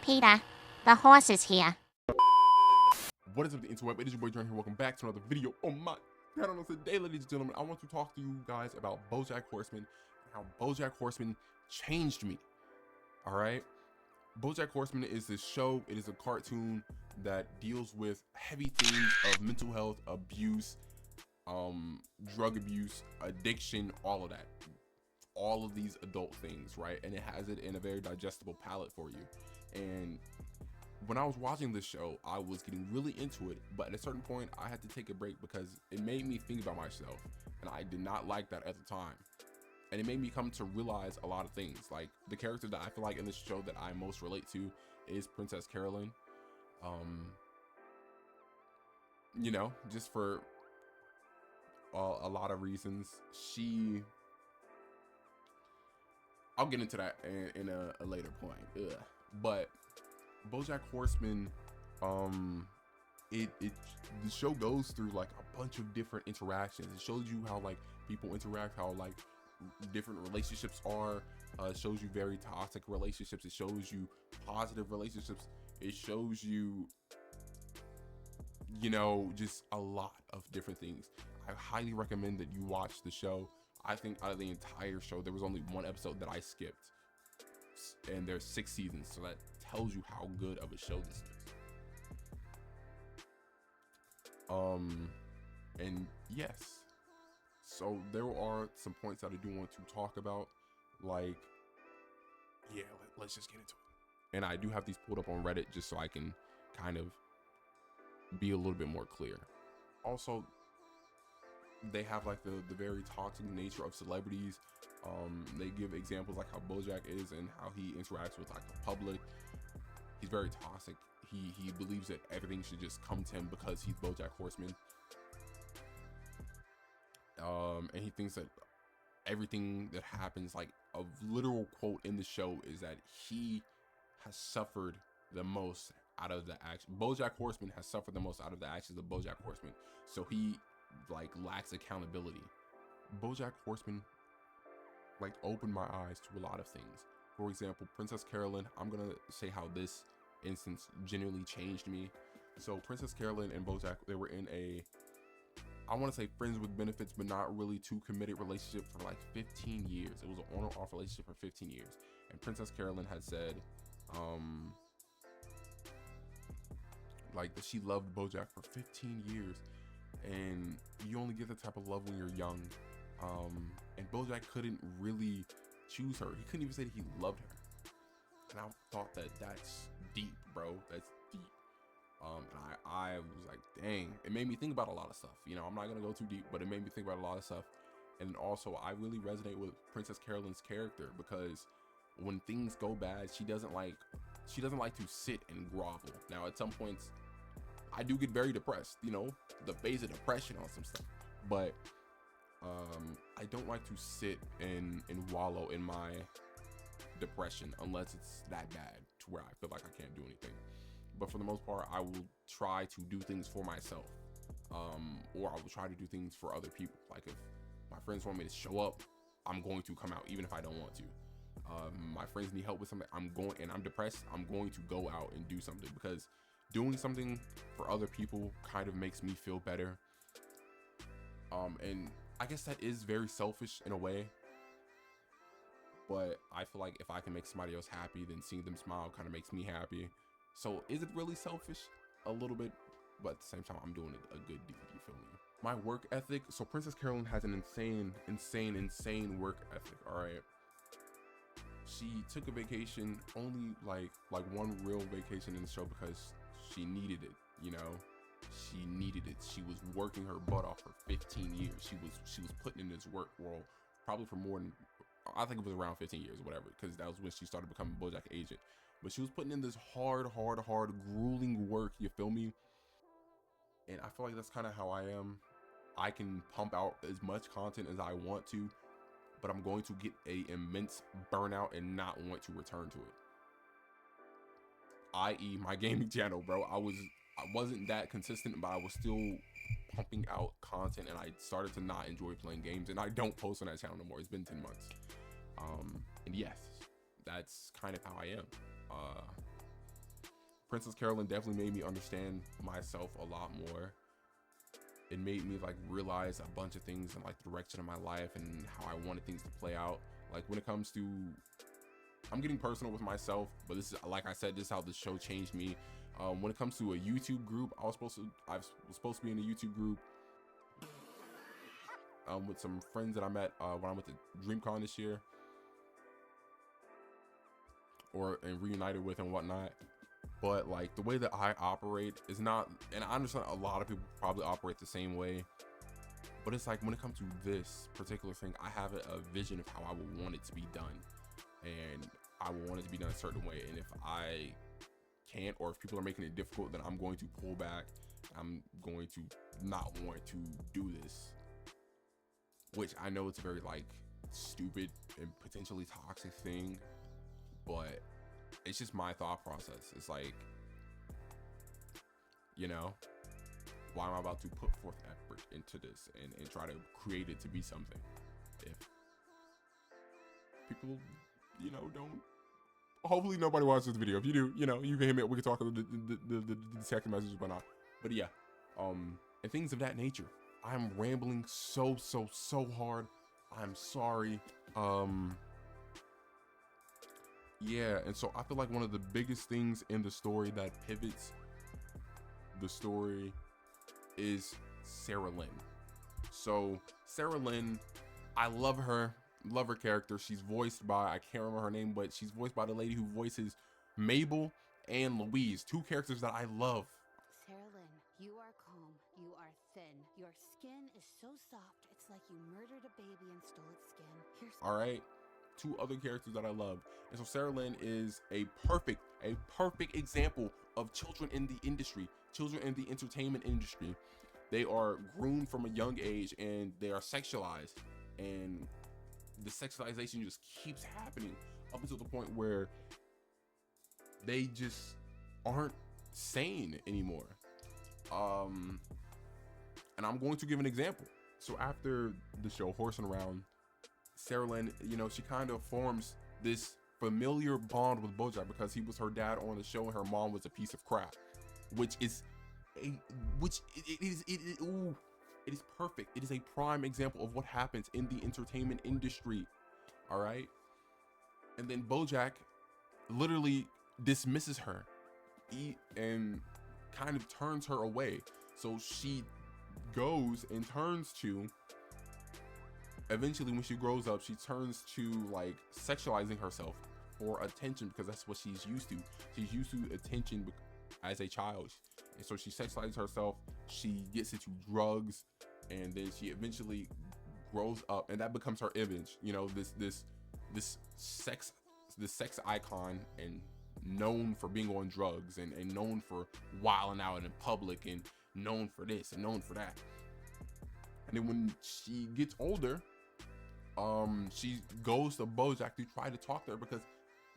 Peter, the horse is here. What is up, the interweb? It is your boy John here. Welcome back to another video on my channel. Today, ladies and gentlemen, I want to talk to you guys about BoJack Horseman and how BoJack Horseman changed me. All right, BoJack Horseman is this show. It is a cartoon that deals with heavy themes of mental health, abuse, drug abuse, addiction, all of that, all of these adult things, right? And it has it in a very digestible palette for you. And when I was watching this show, I was getting really into it, but at a certain point I had to take a break because it made me think about myself, and I did not like that at the time. And it made me come to realize a lot of things. Like, the character that I feel like in this show that I most relate to is Princess Carolyn. You know, just for a lot of reasons. I'll get into that in a later point. But BoJack Horseman, the show goes through like a bunch of different interactions. It shows you how like people interact, how like different relationships are. It shows you very toxic relationships. It shows you positive relationships. It shows you, you know, just a lot of different things. I highly recommend that you watch the show. I think out of the entire show, there was only one episode that I skipped, and there's 6 seasons, so that tells you how good of a show this is. And yes, so there are some points that I do want to talk about, like, yeah, let's just get into it. And I do have these pulled up on Reddit just so I can kind of be a little bit more clear. Also, they have like the very toxic nature of celebrities. They give examples like how BoJack is and how he interacts with like the public. He's very toxic. He believes that everything should just come to him because he's BoJack Horseman. And he thinks that everything that happens, like a literal quote in the show is that he has suffered the most out of the action. BoJack Horseman has suffered the most out of the actions of BoJack Horseman. So he like lacks accountability. BoJack Horseman like opened my eyes to a lot of things. For example, Princess Carolyn, I'm gonna say how this instance genuinely changed me. So Princess Carolyn and BoJack, they were in a, I want to say friends with benefits, but not really too committed relationship for like 15 years. It was an on and off relationship for 15 years. And Princess Carolyn had said, like that she loved BoJack for 15 years. And you only get that type of love when you're young. And BoJack couldn't really choose her. He couldn't even say that he loved her. And I thought that that's deep, bro. That's deep. And I was like, dang. It made me think about a lot of stuff. You know, I'm not gonna go too deep, but it made me think about a lot of stuff. And also, I really resonate with Princess Carolyn's character because when things go bad, she doesn't like to sit and grovel. Now, at some points, I do get very depressed, you know, the phase of depression on some stuff, but I don't like to sit and wallow in my depression unless it's that bad to where I feel like I can't do anything. But for the most part, I will try to do things for myself, or I will try to do things for other people. Like if my friends want me to show up, I'm going to come out even if I don't want to. My friends need help with something, and I'm depressed, I'm going to go out and do something, because doing something for other people kind of makes me feel better. And I guess that is very selfish in a way, but I feel like if I can make somebody else happy, then seeing them smile kind of makes me happy. So is it really selfish? A little bit, but at the same time, I'm doing a good deed, you feel me? My work ethic. So Princess Carolyn has an insane work ethic, all right? She took a vacation, only like one real vacation in the show because she needed it, you know? She needed it. She was working her butt off for 15 years. She was putting in this work, well, probably for more than, I think it was around 15 years or whatever, because that was when she started becoming a BoJack agent. But she was putting in this hard, grueling work, you feel me? And I feel like that's kind of how I am. I can pump out as much content as I want to, but I'm going to get a immense burnout and not want to return to it. I.e. my gaming channel, bro. I wasn't that consistent, but I was still pumping out content, and I started to not enjoy playing games, and I don't post on that channel no more. It's been 10 months. And yes, that's kind of how I am. Princess Carolyn definitely made me understand myself a lot more. It made me like realize a bunch of things and like the direction of my life and how I wanted things to play out. Like when it comes to, I'm getting personal with myself, but this is, like I said, this is how the show changed me. When it comes to a YouTube group, I was supposed to be in a YouTube group with some friends that I met when I went to DreamCon this year, and reunited with and whatnot. But like the way that I operate is not, and I understand a lot of people probably operate the same way, but it's like when it comes to this particular thing, I have a vision of how I would want it to be done, and I would want it to be done a certain way. And if I can't, or if people are making it difficult, then I'm going to pull back. I'm going to not want to do this, which I know it's a very like stupid and potentially toxic thing, but it's just my thought process. It's like, you know, why am I about to put forth effort into this and try to create it to be something if people, you know, don't. Hopefully nobody watches this video. If you do, you know, you can hit me up. We can talk about the text messages, but not. But yeah, and things of that nature. I'm rambling so hard. I'm sorry. Yeah, and so I feel like one of the biggest things in the story that pivots the story is Sarah Lynn. So Sarah Lynn, I love her character. She's voiced by, I can't remember her name, but she's voiced by the lady who voices Mabel and Louise, two characters that I love. Sarah Lynn, you are calm, you are thin, your skin is so soft, it's like you murdered a baby and stole its skin. All right, two other characters that I love. And so Sarah Lynn is a perfect example of children in the industry, children in the entertainment industry. They are groomed from a young age and they are sexualized, and the sexualization just keeps happening up until the point where they just aren't sane anymore. And I'm going to give an example. So after the show Horseman Around, Sarah Lynn, you know, she kind of forms this familiar bond with BoJack because he was her dad on the show and her mom was a piece of crap, which is perfect. It is a prime example of what happens in the entertainment industry. All right. And then BoJack literally dismisses her and kind of turns her away. So she goes and turns to, eventually when she grows up, she turns to like sexualizing herself for attention because that's what she's used to. She's used to attention as a child. And so she sexualizes herself, she gets into drugs, and then she eventually grows up and that becomes her image. You know, this sex icon, and known for being on drugs and known for wilding out in public and known for this and known for that. And then when she gets older, she goes to BoJack to try to talk to her because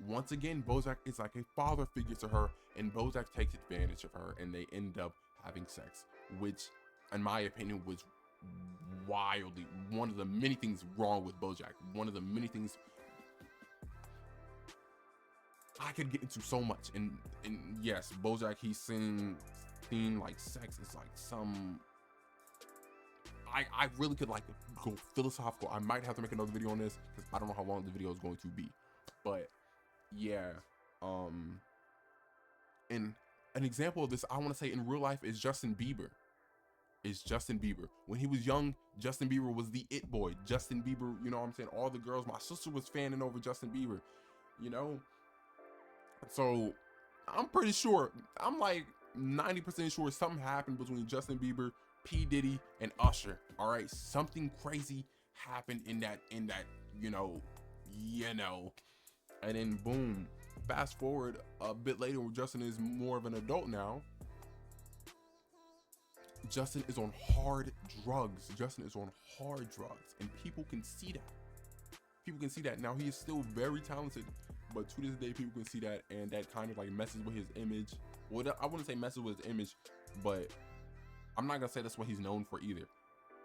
once again, BoJack is like a father figure to her, and BoJack takes advantage of her, and they end up having sex, which, in my opinion, was wildly one of the many things wrong with BoJack. One of the many things I could get into so much, and yes, BoJack, he's seen like sex is like some. I really could like go philosophical. I might have to make another video on this because I don't know how long the video is going to be, but yeah, and an example of this I want to say in real life is Justin Bieber. When he was young, Justin Bieber was the it boy. Justin Bieber, you know what I'm saying? All the girls, my sister was fanning over Justin Bieber, you know? So I'm pretty sure, I'm like 90% sure something happened between Justin Bieber, P. Diddy, and Usher. All right, something crazy happened in that, you know, and then boom, fast forward a bit later when Justin is more of an adult now. Justin is on hard drugs. And people can see that. Now he is still very talented, but to this day people can see that, and that kind of like messes with his image. Well, I wouldn't say messes with his image, but I'm not gonna say that's what he's known for either.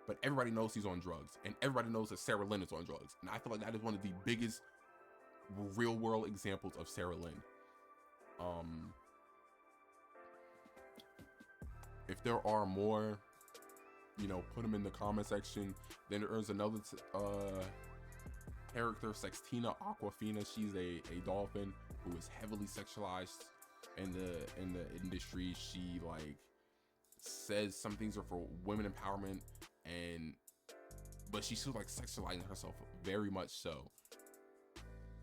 But everybody knows he's on drugs, and everybody knows that Sarah Lynn is on drugs, and I feel like that is one of the biggest real world examples of Sarah Lynn. if there are more, you know, put them in the comment section. Then there's another character, Sextina Aquafina. She's a dolphin who is heavily sexualized in the industry. She like says some things are for women empowerment, but she's still like sexualizing herself very much so.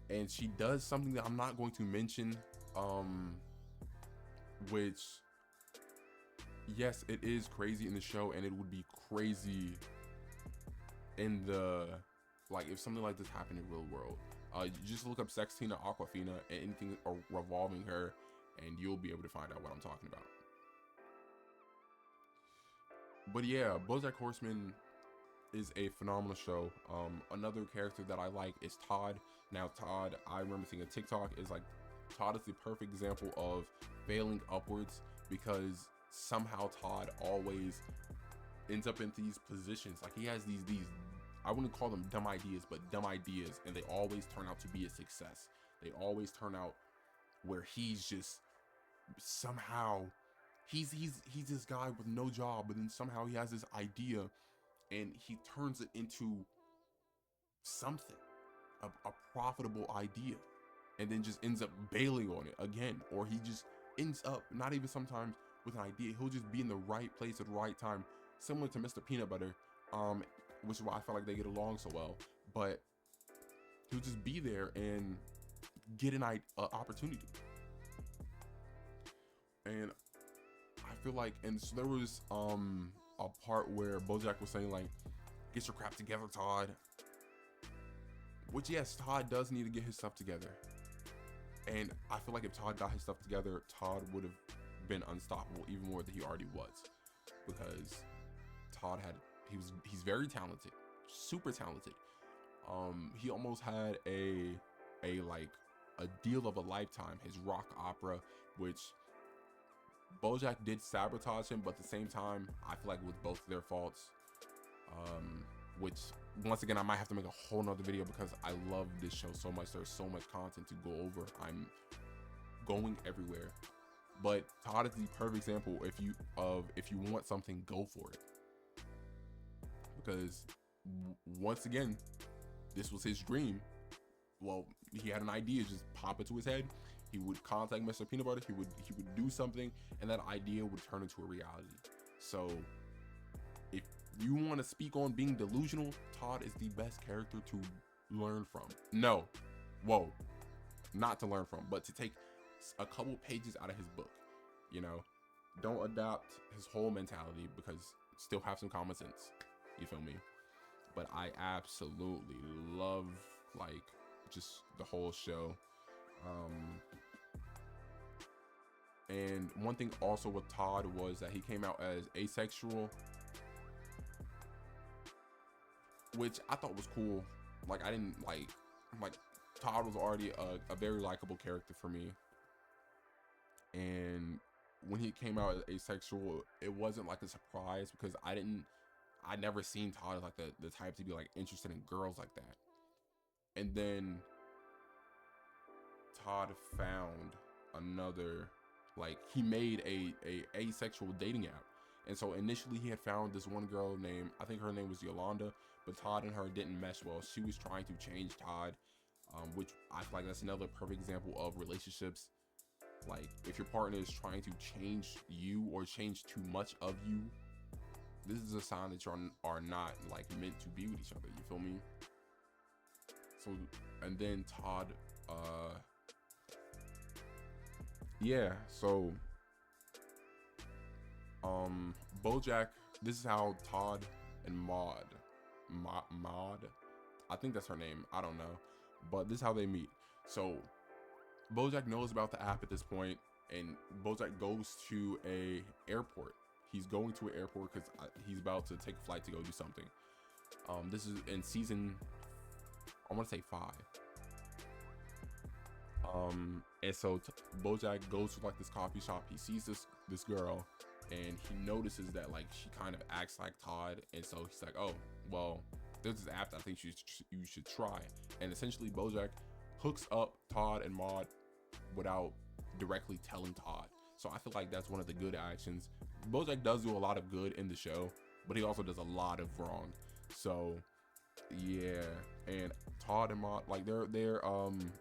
And she does something that I'm not going to mention, which, yes, it is crazy in the show, and it would be crazy in the, like, if something like this happened in real world. You just look up Sextina Aquafina and anything revolving her, and you'll be able to find out what I'm talking about. But yeah, BoJack Horseman is a phenomenal show. Another character that I like is Todd. Now Todd, I remember seeing a TikTok, is like, Todd is the perfect example of failing upwards, because somehow Todd always ends up in these positions. Like, he has these I wouldn't call them dumb ideas, but dumb ideas, and they always turn out to be a success. They always turn out where he's just somehow he's this guy with no job, but then somehow he has this idea and he turns it into something, a profitable idea, and then just ends up bailing on it again. Or he just ends up not even sometimes with an idea, he'll just be in the right place at the right time, similar to Mr. Peanut Butter, which is why I feel like they get along so well. But he'll just be there and get an opportunity. And I feel like, and so there was a part where BoJack was saying, like, get your crap together, Todd. Which, yes, Todd does need to get his stuff together. And I feel like if Todd got his stuff together, Todd would have been unstoppable even more than he already was. Because Todd he's very talented, super talented. He almost had a deal of a lifetime, his rock opera, which BoJack did sabotage him, but at the same time, I feel like it was both their faults. Which, once again, I might have to make a whole nother video because I love this show so much. There's so much content to go over. I'm going everywhere. But Todd is the perfect example if you want something, go for it. Because once again, this was his dream. Well, he had an idea just pop into his head. He would contact Mr. Peanut Butter. He would do something, and that idea would turn into a reality. So if you want to speak on being delusional, Todd is the best character to learn from. No, whoa, not to learn from, but to take a couple pages out of his book. You know, don't adopt his whole mentality, because still have some common sense. You feel me? But I absolutely love, like, just the whole show. And one thing also with Todd was that he came out as asexual, which I thought was cool. Like, I didn't like Todd was already a very likable character for me. And when he came out as asexual, it wasn't like a surprise, because I'd never seen Todd as like the type to be like interested in girls like that. And then Todd found another, like, he made a asexual dating app. And so initially he had found this one girl named, I think her name was Yolanda, but Todd and her didn't mesh well. She was trying to change Todd, which I feel like that's another perfect example of relationships. Like, if your partner is trying to change you or change too much of you, this is a sign that you are not, like, meant to be with each other. You feel me? So, and then Todd, yeah, so BoJack, this is how Todd and Maud, I think that's her name, I don't know, but this is how they meet. So BoJack knows about the app at this point, and BoJack goes to a airport. He's going to an airport because he's about to take a flight to go do something. This is in season, I want to say 5. And so BoJack goes to like this coffee shop. He sees this girl, and he notices that, like, she kind of acts like Todd. And so he's like, oh, well, there's this app that I think you should try. And essentially BoJack hooks up Todd and Maud without directly telling Todd. So I feel like that's one of the good actions. BoJack does do a lot of good in the show, but he also does a lot of wrong. So yeah, and Todd and Maud, like their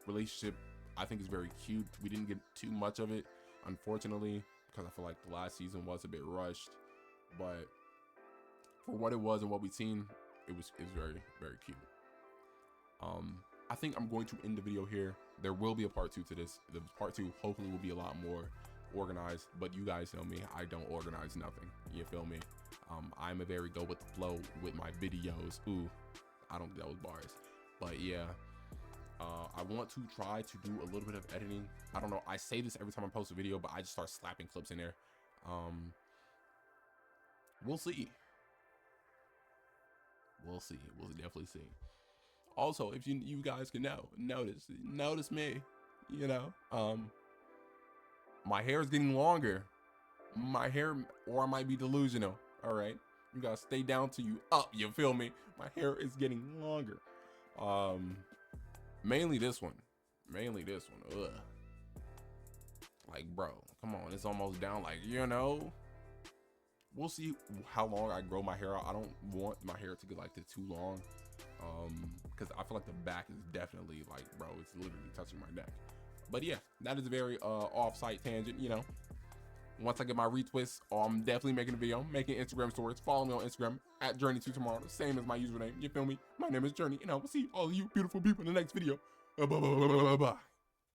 relationship, I think is very cute. We didn't get too much of it, unfortunately, because I feel like the last season was a bit rushed. But for what it was and what we've seen, it was very, very cute. I think I'm going to end the video here. There will be a part 2 to this. The part 2 hopefully will be a lot more organized, but you guys know me, I don't organize nothing. You feel me? I'm a very go with the flow with my videos. Ooh, I don't get those bars, but yeah. I want to try to do a little bit of editing. I don't know, I say this every time I post a video, but I just start slapping clips in there. We'll see. We'll definitely see. Also, if you guys can notice me, you know, my hair is getting longer. My hair, or I might be delusional. All right, you guys stay down till you up. You feel me? My hair is getting longer. Mainly this one. Ugh. Like, bro, come on, it's almost down. Like, you know. We'll see how long I grow my hair out. I don't want my hair to get like too long, because I feel like the back is definitely like, bro, it's literally touching my neck. But yeah, that is a very off-site tangent, you know. Once I get my retwist, I'm definitely making a video, making Instagram stories. Follow me on Instagram at Journey2Tomorrow, same as my username. You feel me? My name is Journey, and I will see all of you beautiful people in the next video. Bye.